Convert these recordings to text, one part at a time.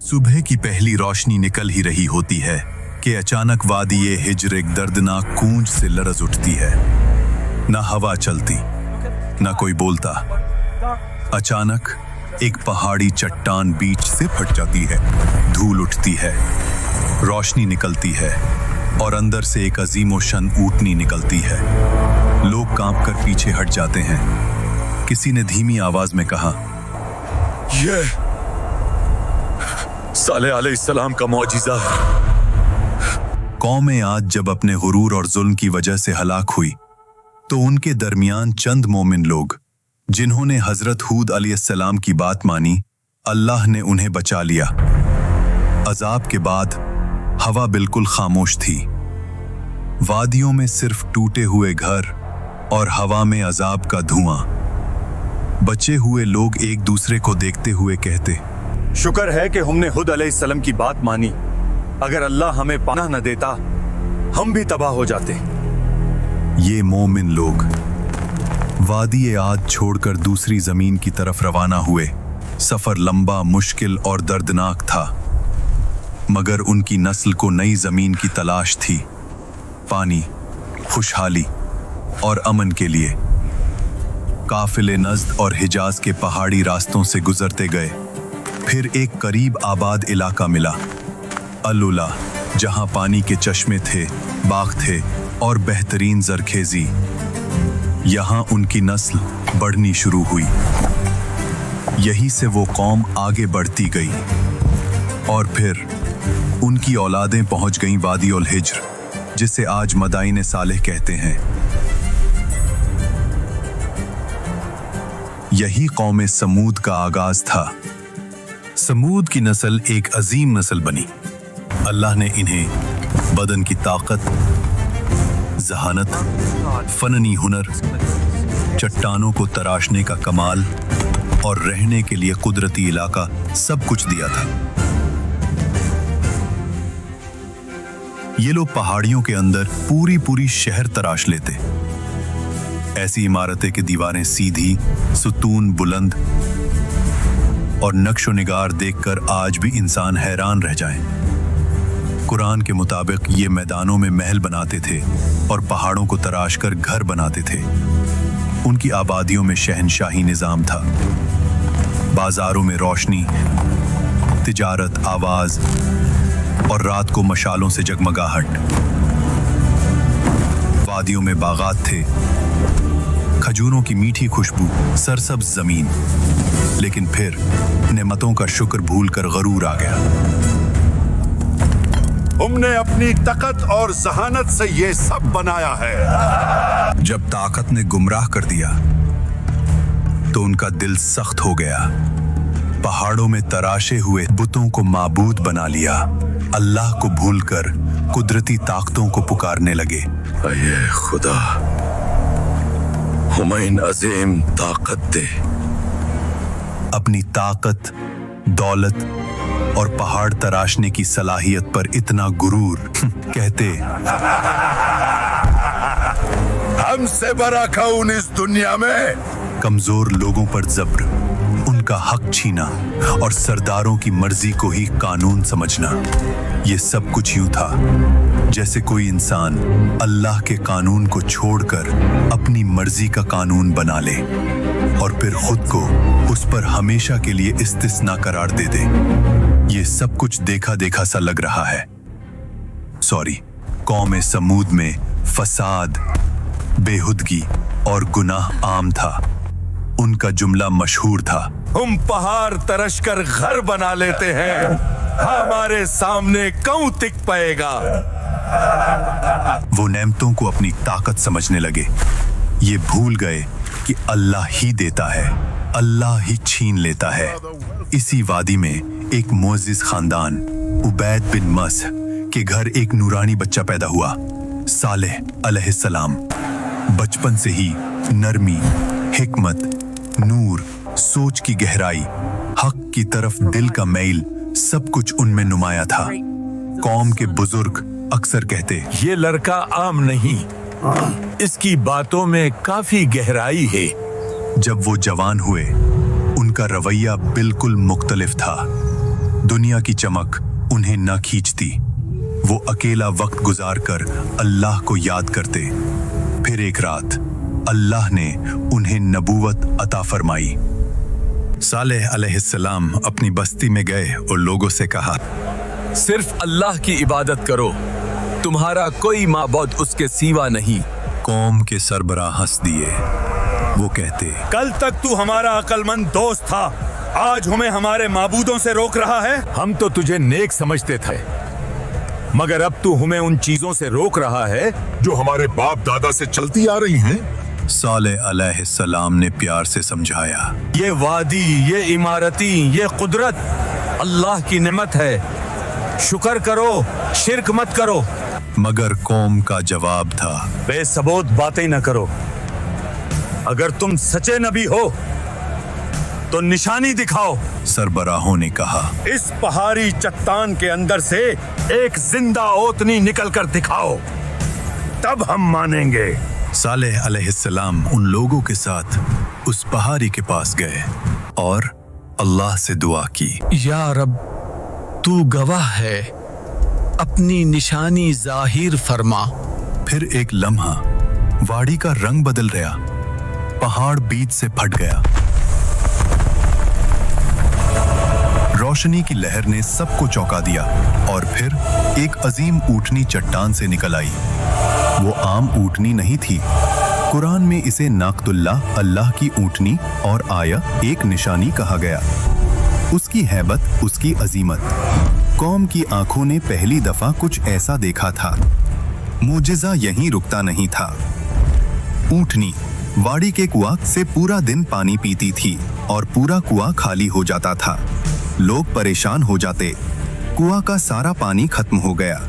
सुबह की पहली रोशनी निकल ही रही होती है कि अचानक वादी हिज्र एक दर्दनाक गूंज से लरज उठती है। ना हवा चलती, ना कोई बोलता। अचानक एक पहाड़ी चट्टान बीच से फट जाती है, धूल उठती है, रोशनी निकलती है और अंदर से एक अजीमोशन ऊँटनी निकलती है। लोग कांपकर पीछे हट जाते हैं। किसी ने धीमी आवाज में कहा, ये साले अलैहिस्सलाम का मौजिज़ा है। कौमें आज जब अपने गुरूर और जुल्म की वजह से हलाक हुई तो उनके दरमियान चंद मोमिन लोग जिन्होंने हजरत हूद अलैहिस्सलाम की बात मानी, अल्लाह ने उन्हें बचा लिया। अजाब के बाद हवा बिल्कुल खामोश थी। वादियों में सिर्फ टूटे हुए घर और हवा में अजाब का धुआं। बचे हुए लोग एक दूसरे को देखते हुए कहते, शुक्र है कि हमने हुद अलैहिस्सलाम की बात मानी। अगर अल्लाह हमें पनाह न देता, हम भी तबाह हो जाते। ये मोमिन लोग वादी आद छोड़कर दूसरी जमीन की तरफ रवाना हुए। सफर लंबा, मुश्किल और दर्दनाक था, मगर उनकी नस्ल को नई जमीन की तलाश थी, पानी, खुशहाली और अमन के लिए। काफिले नज़द और हिजाज के पहाड़ी रास्तों से गुजरते गए। फिर एक करीब आबाद इलाका मिला, अल-उला, जहां पानी के चश्मे थे, बाग थे और बेहतरीन जरखेजी। यहां उनकी नस्ल बढ़नी शुरू हुई। यहीं से वो कौम आगे बढ़ती गई और फिर उनकी औलादें पहुंच गईं वादी उल हिज्र, जिसे आज मदाइन सालेह कहते हैं। यही कौम समूद का आगाज था। समूद की नस्ल एक अजीम नस्ल बनी। अल्लाह ने इन्हें बदन की ताकत, जहानत, फननी हुनर, चट्टानों को तराशने का कमाल और रहने के लिए कुदरती इलाका सब कुछ दिया था। ये लोग पहाड़ियों के अंदर पूरी शहर तराश लेते। ऐसी इमारतें की दीवारें सीधी, सुतून बुलंद और नक्शो निगार देखकर आज भी इंसान हैरान रह जाए। कुरान के मुताबिक ये मैदानों में महल बनाते थे और पहाड़ों को तराश कर घर बनाते थे। उनकी आबादियों में शहनशाही निजाम था। बाजारों में रोशनी, तिजारत, आवाज और रात को मशालों से जगमगाहट। वादियों में बागात थे, खजूरों की मीठी खुशबू, सरसब्ज जमीन। लेकिन फिर नेमतों का शुक्र भूलकर गरूर आ गया। हमने अपनी ताकत और जहानत से ये सब बनाया है। जब ताकत ने गुमराह कर दिया तो उनका दिल सख्त हो गया। पहाड़ों में तराशे हुए बुतों को माबूद बना लिया। अल्लाह को भूलकर कुदरती ताकतों को पुकारने लगे। अये खुदा, हमें अजीम ताकत दे। अपनी ताकत, दौलत और पहाड़ तराशने की सलाहियत पर इतना गुरूर कहते, हमसे बड़ा कौन इस दुनिया में। कमजोर लोगों पर जब्र, उनका हक छीना और सरदारों की मर्जी को ही कानून समझना, ये सब कुछ यूं था जैसे कोई इंसान अल्लाह के कानून को छोड़कर अपनी मर्जी का कानून बना ले और फिर खुद को उस पर हमेशा के लिए इस्तिस्ना करार दे दे। ये सब कुछ देखा देखा सा लग रहा है। कौम समूद में फसाद, बेहुदगी और गुनाह आम था। उनका जुमला मशहूर था, हम पहाड़ तरश कर घर बना लेते हैं, हमारे सामने कौन टिक पाएगा। वो नेमतों को अपनी ताकत समझने लगे। ये भूल गए कि अल्लाह ही देता है, अल्लाह ही छीन लेता है। इसी वादी में एक मोअज़्ज़िज़ खानदान उबैद बिन मस के घर एक नूरानी बच्चा पैदा हुआ, सालेह अलैहिस्सलाम। बचपन से ही नरमी, हिकमत, नूर, सोच की गहराई, हक की तरफ दिल का मैल, सब कुछ उनमें नुमाया था। कौम के बुजुर्ग अक्सर कहते, ये लड़का आम नहीं, इसकी बातों में काफी गहराई है। जब वो जवान हुए उनका रवैया बिल्कुल मुख्तलिफ था। दुनिया की चमक उन्हें न खींचती। वो अकेला वक्त गुजार कर अल्लाह को याद करते। फिर एक रात अल्लाह ने उन्हें नबूवत अता फरमाई। सालेह अलैहिस्सलाम अपनी बस्ती में गए और लोगों से कहा, सिर्फ अल्लाह की इबादत करो, तुम्हारा कोई माबूद उसके सिवा नहीं। कौम के सरबराह हंस दिए। वो कहते, कल तक तू हमारा अक्लमंद दोस्त था, आज हमें हमारे माबूदों से रोक रहा है। हम तो तुझे नेक समझते थे, मगर अब तू हमें उन चीजों से रोक रहा है जो हमारे बाप दादा से चलती आ रही हैं। सालेह अलैहिस्सलाम ने प्यार से समझाया, ये वादी, ये इमारती, ये कुदरत अल्लाह की नेमत है, शुक्र करो, शिरक मत करो। मगर कौम का जवाब था, बेसबूत बातें न करो। अगर तुम सच्चे नबी हो तो निशानी दिखाओ। सरबराहों ने कहा, इस पहाड़ी चट्टान के अंदर से एक जिंदा ओतनी निकल कर दिखाओ, तब हम मानेंगे। सालेह अलैहिस्सलाम उन लोगों के साथ उस पहाड़ी के पास गए और अल्लाह से दुआ की, या रब, तू गवाह है, अपनी निशानी जाहिर फरमा। फिर एक लम्हा वाड़ी का रंग बदल गया, पहाड़ बीच से फट गया। रोशनी की लहर ने सबको चौंका दिया और फिर एक अजीम ऊँटनी चट्टान से निकल आई। वो आम ऊँटनी नहीं थी। कुरान में इसे नाकतुल्लाह, अल्लाह की ऊँटनी, और आया एक निशानी कहा गया। उसकी हैबत, उसकी अजीमत। कौम की आंखों ने पहली दफा कुछ ऐसा देखा था। मोजिज़ा यहीं रुकता नहीं था। ऊँटनी वाड़ी के कुआं से पूरा दिन पानी पीती थी और पूरा कुआं खाली हो जाता था। लोग परेशान हो जाते, कुआं का सारा पानी खत्म हो गया।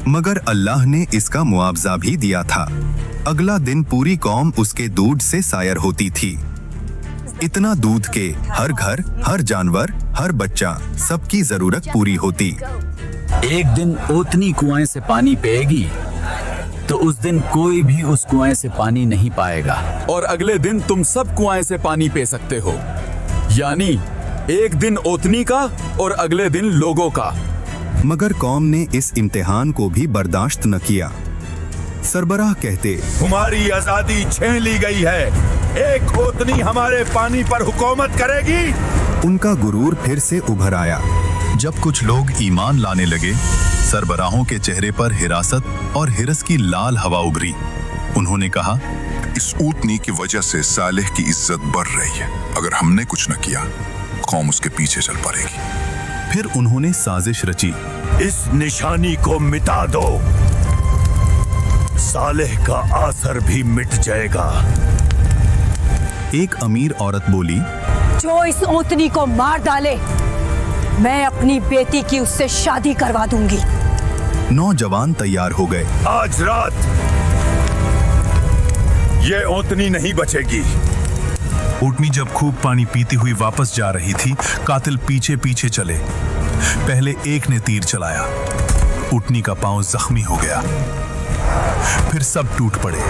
मगर अल्लाह ने इसका मुआवजा भी दिया था। अगला दिन पूरी कौम उसके दूध से सायर होती थी। इतना दूध के हर घर, हर जानवर, हर बच्चा, सबकी जरूरत पूरी होती। एक दिन ओतनी कुएं से पानी पिएगी तो उस दिन कोई भी उस कुएं से पानी नहीं पाएगा। और अगले दिन तुम सब कुएं से पानी पी सकते हो, यानी एक दिन ओतनी का और अगले दिन लोगों का। मगर कौम ने इस इम्तिहान को भी बर्दाश्त न किया। सरबराह कहते, तुम्हारी आजादी छीन ली गई है, एक ओतनी हमारे पानी पर हुकूमत करेगी। उनका गुरूर फिर से उभर आया। जब कुछ लोग ईमान लाने लगे, सरबराहों के चेहरे पर हिरासत और हिरस की लाल हवा उभरी। उन्होंने कहा, इस ऊँटनी की वजह से सालेह की इज्जत बढ़ रही है। अगर हमने कुछ न किया, कौम उसके पीछे चल पड़ेगी। फिर उन्होंने साजिश रची, इस निशानी को मिटा दो, सालेह का आसर भी मिट जाएगा। एक अमीर औरत बोली, जो इस ओतनी को मार डाले, मैं अपनी बेटी की उससे शादी करवा दूंगी। नौजवान तैयार हो गए। आज रात ये ओतनी नहीं बचेगी। ऊँटनी जब खूब पानी पीती हुई वापस जा रही थी, कातिल पीछे पीछे चले। पहले एक ने तीर चलाया, ऊँटनी का पांव जख्मी हो गया। फिर सब टूट पड़े।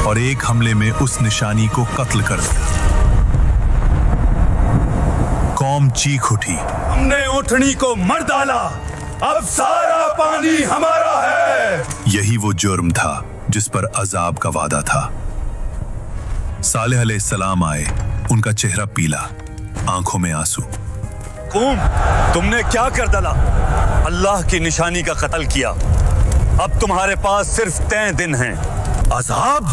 और एक हमले में उस निशानी को कत्ल कर दिया। कौम चीख उठी, हमने ऊँटनी को मार डाला, अब सारा पानी हमारा है। यही वो जुर्म था जिस पर अजाब का वादा था। सालेह अलैहिस्सलाम आए, उनका चेहरा पीला, आंखों में आंसू। कौम, तुमने क्या कर डाला? अल्लाह की निशानी का कत्ल किया। अब तुम्हारे पास सिर्फ 3 दिन हैं। अजाब?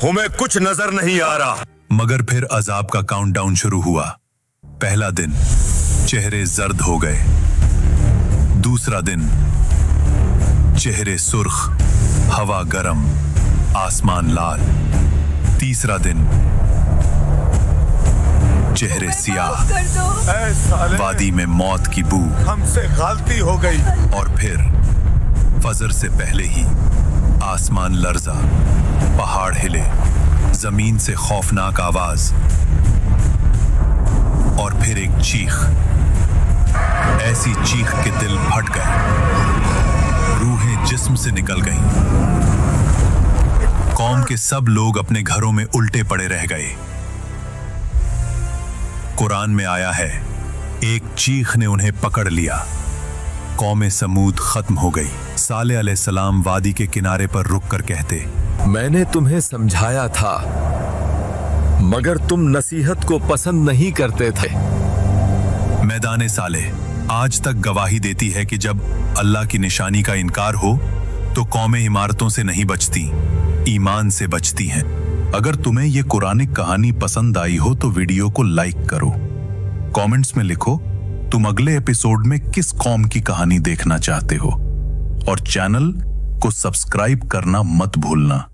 हमें कुछ नजर नहीं आ रहा। मगर फिर अजाब का काउंटडाउन शुरू हुआ। पहला दिन, चेहरे जर्द हो गए। दूसरा दिन, चेहरे सुर्ख, हवा गरम, आसमान लाल। तीसरा दिन, चेहरे सियाह, वादी में मौत की बू। हमसे गलती हो गई। और फिर फजर से पहले ही आसमान लर्जा, पहाड़ हिले, जमीन से खौफनाक आवाज, और फिर एक चीख। ऐसी चीख के दिल फट गए, रूहें जिस्म से निकल गईं। कौम के सब लोग अपने घरों में उल्टे पड़े रह गए। कुरान में आया है, एक चीख ने उन्हें पकड़ लिया। कौम समूद खत्म हो गई। सालेह अलैहिस्सलाम वादी के किनारे पर रुक कर कहते, मैंने तुम्हें समझाया था मगर तुम नसीहत को पसंद नहीं करते थे। मैदान सालेह आज तक गवाही देती है कि जब अल्लाह की निशानी का इनकार हो तो कौमें इमारतों से नहीं बचती, ईमान से बचती हैं। अगर तुम्हें यह कुरानिक कहानी पसंद आई हो तो वीडियो को लाइक करो, कमेंट्स में लिखो तुम अगले एपिसोड में किस कौम की कहानी देखना चाहते हो, और चैनल को सब्सक्राइब करना मत भूलना।